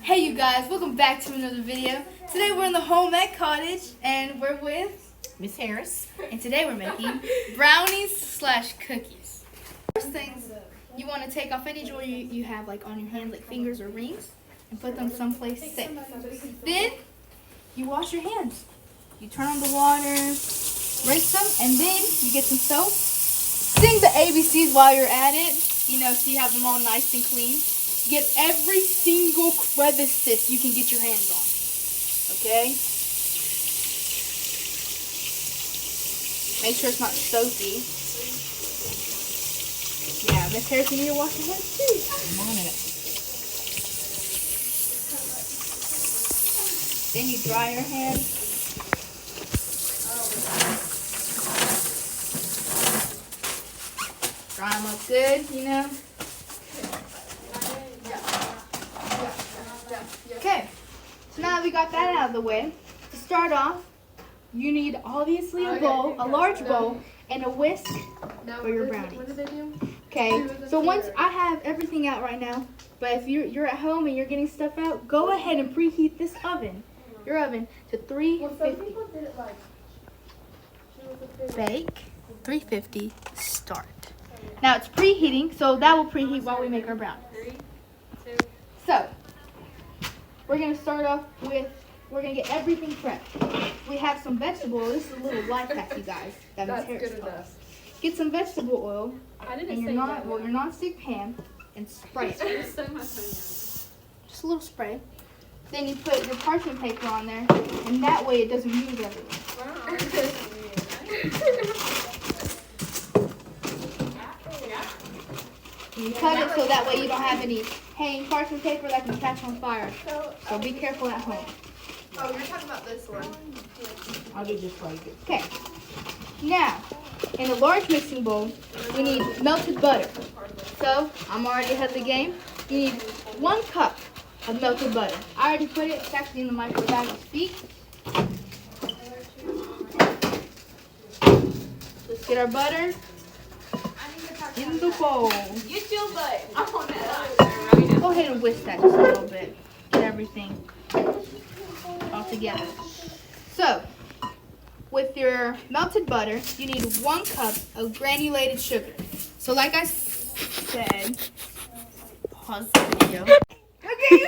Hey you guys, welcome back to another video. Today we're in the home ec cottage and we're with Miss Harris. And today we're making brownies / cookies. First things, you want to take off any jewelry you have like on your hands, like fingers or rings, and put them someplace safe. Then you wash your hands. You turn on the water, rinse them, and then you get some soap. Sing the ABCs while you're at it, so you have them all nice and clean. Get every single crevice you can get your hands on. Okay? Make sure it's not soapy. Yeah, Miss Harris, you need to wash your hands too. I'm on it. Then you dry your hands. Dry them up good, Okay, so now that we got that out of the way, to start off, you need obviously a bowl, a large bowl, and a whisk for your brownies. Okay, so once I have everything out right now, but if you're at home and you're getting stuff out, go ahead and preheat this oven, your oven, to 350. Bake, 350, start. Now it's preheating, so that will preheat while we make our brownies. So, we're going to start off with, we're going to get everything prepped. We have some vegetable oil. This is a little life hack, you guys. That's good enough. Get some vegetable oil in your non-stick pan and spray it. Just a little spray. Then you put your parchment paper on there, and that way it doesn't move everywhere. You cut it so that way you don't have any hanging parchment paper that can catch on fire. So be careful at home. Oh, you're talking about this one. I'll do just like it. Okay. Now, in a large mixing bowl, we need melted butter. So, I'm already ahead of the game. You need 1 cup of melted butter. I already put it. It's actually in the microwave as we speak. Let's get our butter in the bowl. Get your butt. I'm on that. Go ahead and whisk that just a little bit. Get everything all together. So, with your melted butter, you need 1 cup of granulated sugar. So, like I said, pause the video. Okay.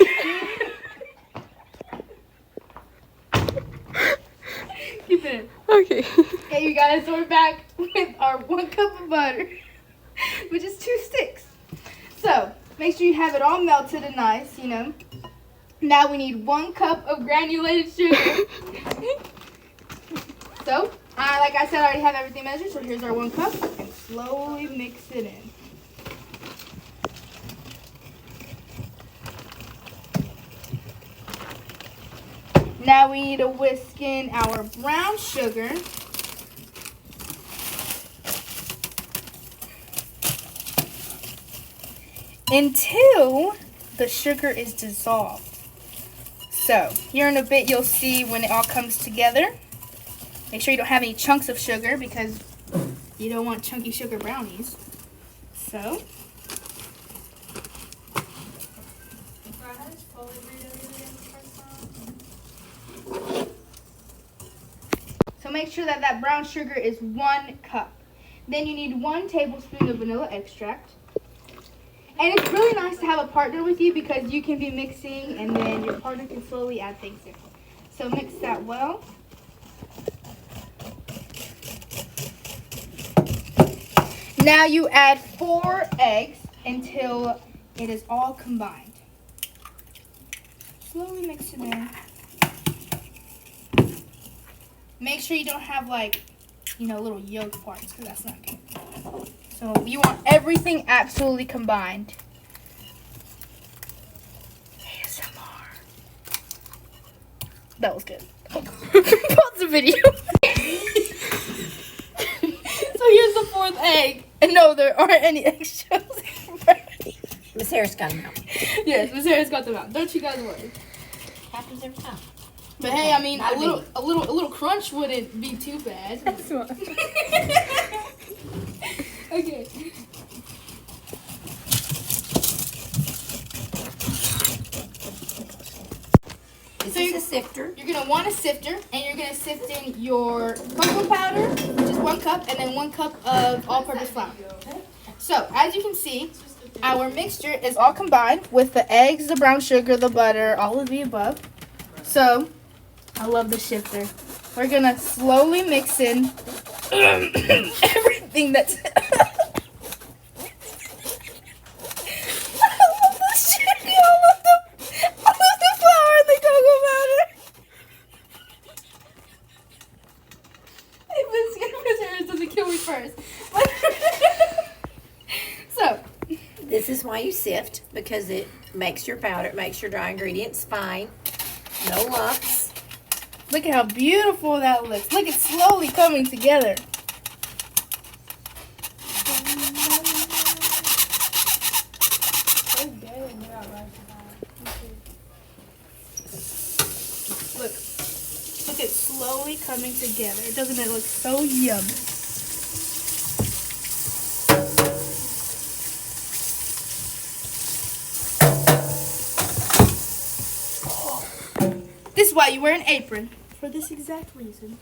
Keep it in. Okay. Okay, you guys, so we're back with our 1 cup of butter, which is 2 sticks. So, make sure you have it all melted and nice, Now we need 1 cup of granulated sugar. So, like I said, I already have everything measured, so here's our 1 cup, and slowly mix it in. Now we need to whisk in our brown sugar. Until the sugar is dissolved. So, here in a bit you'll see when it all comes together. Make sure you don't have any chunks of sugar because you don't want chunky sugar brownies. So, make sure that brown sugar is 1 cup. Then you need 1 tablespoon of vanilla extract. And it's really nice to have a partner with you because you can be mixing and then your partner can slowly add things in. So mix that well. Now you add 4 eggs until it is all combined. Slowly mix it in. Make sure you don't have little yolk parts because that's not good. So you want everything absolutely combined. ASMR. That was good. Pause the video. So here's the 4th egg. And no, there aren't any eggshells. Miss Harris got them out. Yes, Miss Harris got them out. Don't you guys worry. Happens every time. But hey, I mean, a little crunch wouldn't be too bad. That's what. Okay. is a sifter. You're going to want a sifter, and you're going to sift in your cocoa powder, which is 1 cup, and then 1 cup of all-purpose flour. So, as you can see, our mixture is all combined with the eggs, the brown sugar, the butter, all of the above. So, I love the shifter. We're going to slowly mix in everything that's... I love the sugar, I love the flour and the cocoa powder. Hey, Miss Harris doesn't kill me first. So, This is why you sift, because it makes your powder, it makes your dry ingredients fine. No lumps. look at how beautiful that looks. Look, it's slowly coming together. Look, it's slowly coming together. Doesn't it look so yummy? This is why you wear an apron. For this exact reason.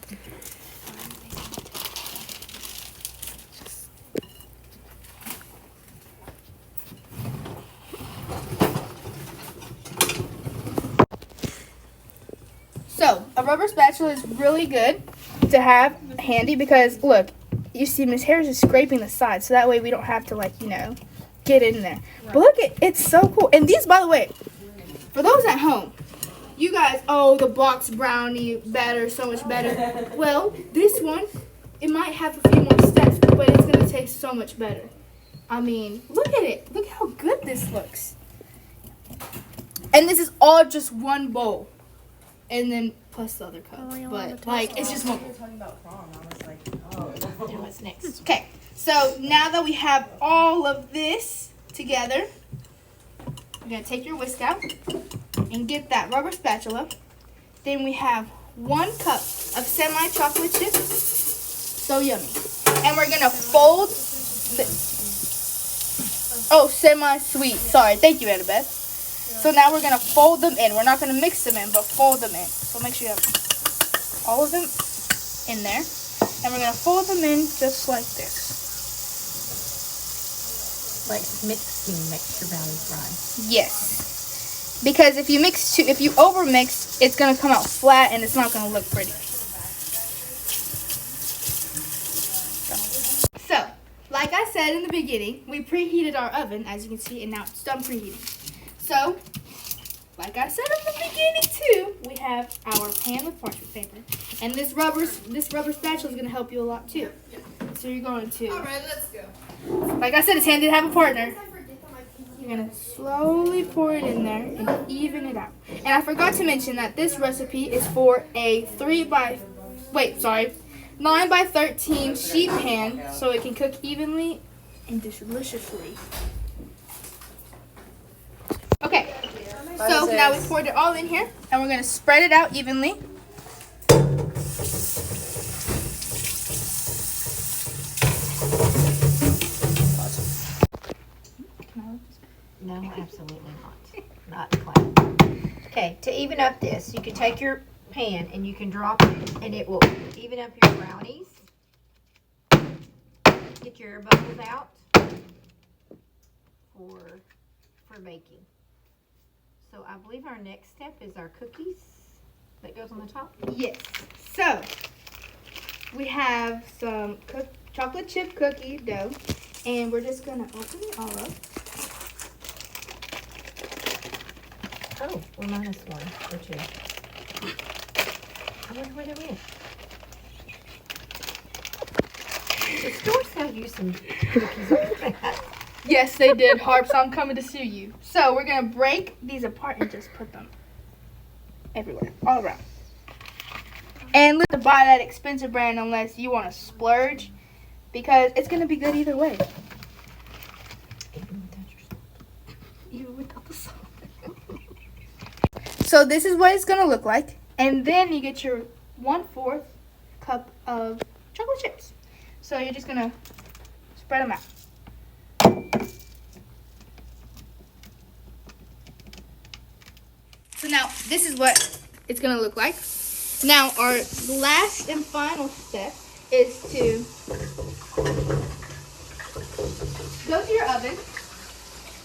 So, a rubber spatula is really good to have handy because, look, you see Miss Harris is scraping the sides, so that way we don't have to, like, you know, get in there. Right. But look, it's so cool. And these, by the way, for those at home, you guys, oh, the box brownie batter, so much better. Well, this one, it might have a few more steps, but it's going to taste so much better. I mean, look at it. Look how good this looks. And this is all just one bowl. And then plus the other cups. But, like, it's just one bowl. Now what's next? Okay, so now that we have all of this together, you're going to take your whisk out and get that rubber spatula. Then we have 1 cup of semi-chocolate chips. So yummy. And we're going to fold semi-sweet. Sorry. Thank you, Annabeth. So now we're going to fold them in. We're not going to mix them in, but fold them in. So make sure you have all of them in there. And we're going to fold them in just like this. Like mixing makes your brownies dry. Yes. Because if you over mix, it's going to come out flat and it's not going to look pretty. So, like I said in the beginning, we preheated our oven, as you can see, and now it's done preheating. So, like I said in the beginning too, we have our pan with parchment paper. And this rubber spatula is going to help you a lot too. So you're going to... Alright, let's go. Like I said, it's handy to have a partner. You're going to slowly pour it in there and even it out. And I forgot to mention that this recipe is for a 9 by 13 sheet pan so it can cook evenly and deliciously. Okay, so now we poured it all in here and we're going to spread it out evenly. No, absolutely not. Not quite. Okay, to even up this, you can take your pan and you can drop it and it will even up your brownies. Get your air bubbles out for baking. So I believe our next step is our cookies that goes on the top. Yes. So we have some chocolate chip cookie dough and we're just going to open it all up. Oh, we're minus 1 or 2. I wonder where they went. The store sell you some cookies like that. Yes, they did. Harps, I'm coming to sue you. So we're going to break these apart and just put them everywhere, all around. And let's buy that expensive brand unless you want to splurge because it's going to be good either way. Even without the salt. So this is what it's going to look like. And then you get your 1/4 cup of chocolate chips. So you're just going to spread them out. So now this is what it's gonna look like. Now our last and final step is to go to your oven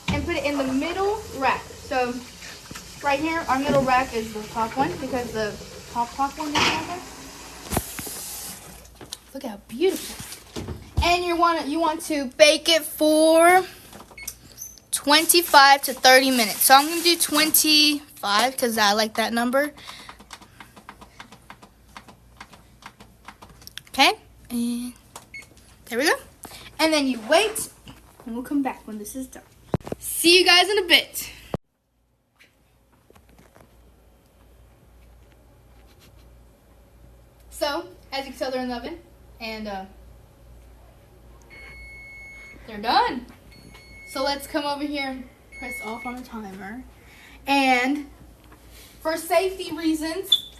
and put it in the middle rack. So right here, our middle rack is the top one because the top one is over. Look how beautiful. And you want to bake it for 25 to 30 minutes. So I'm gonna do 25 because I like that number. Okay, and there we go. And then you wait, and we'll come back when this is done. See you guys in a bit. So, as you can tell, they're in the oven, and they're done. So let's come over here and press off on the timer. And for safety reasons,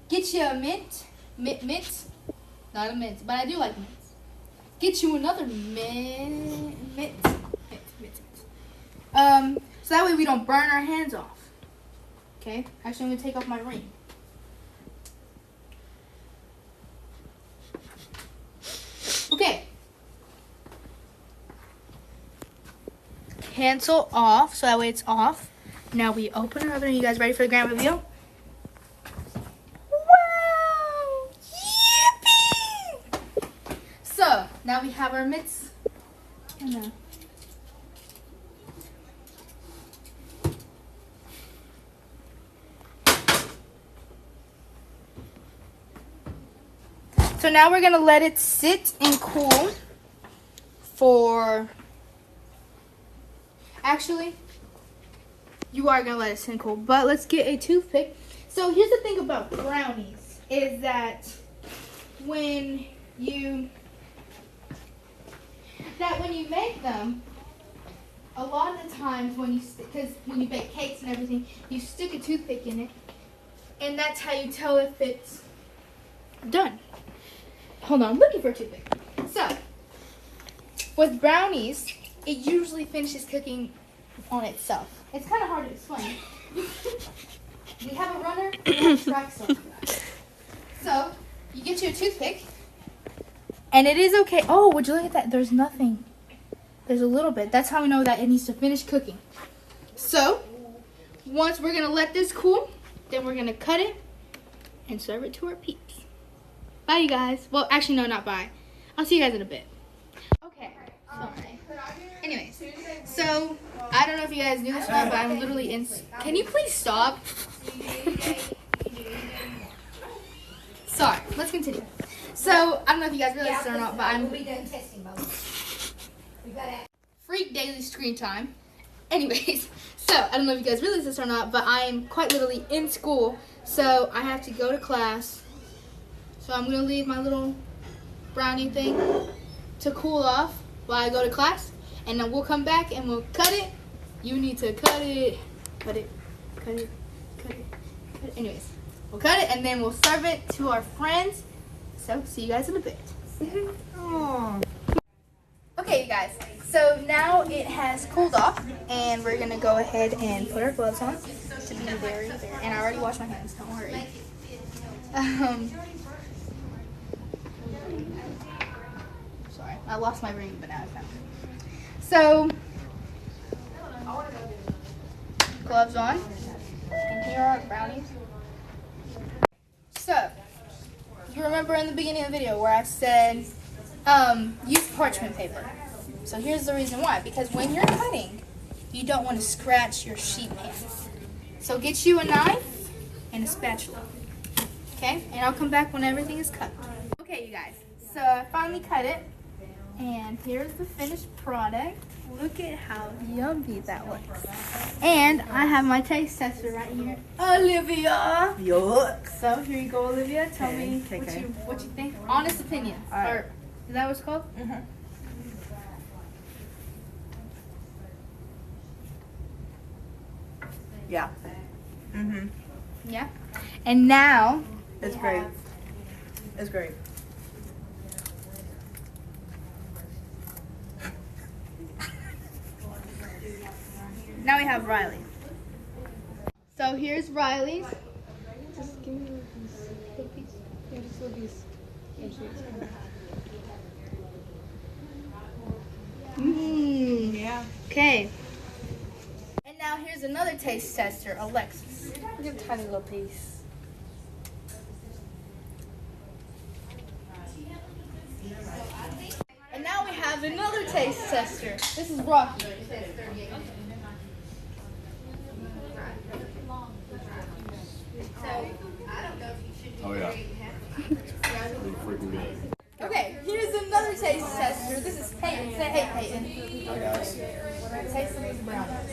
get you a mint, not a mint, but I do like mints. Get you another mint. So that way we don't burn our hands off. Okay, actually I'm gonna take off my ring. Okay. Cancel off, so that way it's off. Now we open our oven. Are you guys ready for the grand reveal? Wow! Yippee! So, now we have our mitts. So now we're gonna let it sit and cool for, actually, you are gonna let it sit and cool, but let's get a toothpick. So here's the thing about brownies, is that when you make them, a lot of the times because when you bake cakes and everything, you stick a toothpick in it, and that's how you tell if it's done. Hold on, I'm looking for a toothpick. So, with brownies, it usually finishes cooking on itself. It's kind of hard to explain. We have a runner, we have a track star for that. So, you get your toothpick, and it is okay. Oh, would you look at that? There's nothing. There's a little bit. That's how we know that it needs to finish cooking. So, once we're going to let this cool, then we're going to cut it and serve it to our peeps. Bye, you guys. Well, actually, no, not bye. I'll see you guys in a bit. Okay. Sorry. Anyways, so I don't know if you guys knew this or not, but I'm literally in. Can you please stop? Sorry. Let's continue. So I don't know if you guys realize this or not, but I'm freak daily screen time. Anyways, so I don't know if you guys realize this or not, but I am quite literally in school, so I have to go to class. So I'm going to leave my little brownie thing to cool off while I go to class. And then we'll come back and we'll cut it. You need to cut it. Cut it. Cut it. Cut it. Cut it. Anyways, we'll cut it and then we'll serve it to our friends. So, see you guys in a bit. Aww. Okay, you guys. So now it has cooled off. And we're going to go ahead and put our gloves on. To be very, and I already washed my hands. Don't worry. Sorry, I lost my ring, but now I found it. So, gloves on, and here are our brownies. So, you remember in the beginning of the video where I said, use parchment paper. So here's the reason why, because when you're cutting, you don't want to scratch your sheet pan. So get you a knife and a spatula. Okay, and I'll come back when everything is cut. Okay, you guys, so I finally cut it, and here's the finished product. Look at how yummy that looks. And I have my taste tester right here, Olivia. Yuck. So here you go, Olivia. Tell me what you think. Honest opinion. All right. Or, is that what it's called? Mm-hmm. Yeah. Mm-hmm. Yeah. And now It's great. It's great. Now we have Riley. So So here's Riley's. Just give me a piece. Yeah, just a little piece. Yeah. Okay. And now here's another taste tester, Alexis. Give a tiny little piece. And now we have another taste tester. This is Rocky. Oh yeah. Pretty freaking good. Okay, here's another taste tester. This is Peyton. Say hey, Peyton. Hi guys. Taste some of these brownies.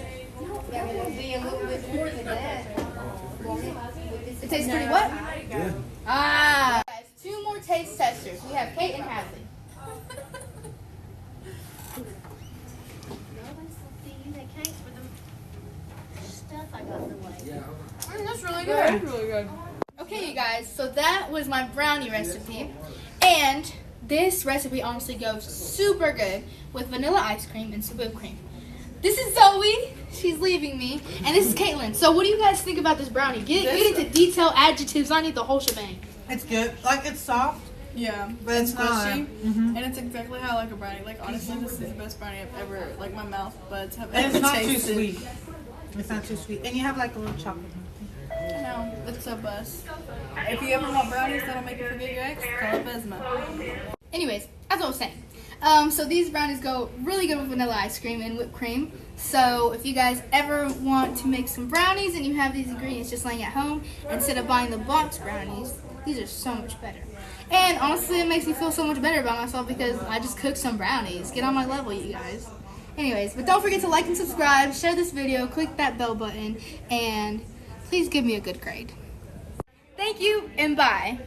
Yeah, we'll be a little bit more than that. It tastes pretty what? Good. Ah. Guys, 2 more taste testers. We have Kate and Hadley. That's really good. That's really good. Okay, you guys, so that was my brownie recipe. And this recipe honestly goes super good with vanilla ice cream and some whipped cream. This is Zoe. She's leaving me. And this is Caitlin. So what do you guys think about this brownie? Get into detail, adjectives. I need the whole shebang. It's good. Like, it's soft, Yeah, but it's not. squishy, and it's exactly how I like a brownie. Like honestly, this is the best brownie I've ever, like my mouth buds have And ever it's not too tasted. sweet. It's not too sweet. And you have like a little chocolate. No, it's a bust. If you ever want brownies that'll make you forget your ex, call it Besma. Anyways, as I was saying, so these brownies go really good with vanilla ice cream and whipped cream. So if you guys ever want to make some brownies and you have these ingredients just laying at home, instead of buying the box brownies, these are so much better. And honestly, it makes me feel so much better about myself because I just cooked some brownies. Get on my level, you guys. Anyways, but don't forget to like and subscribe, share this video, click that bell button, and please give me a good grade. Thank you, and bye.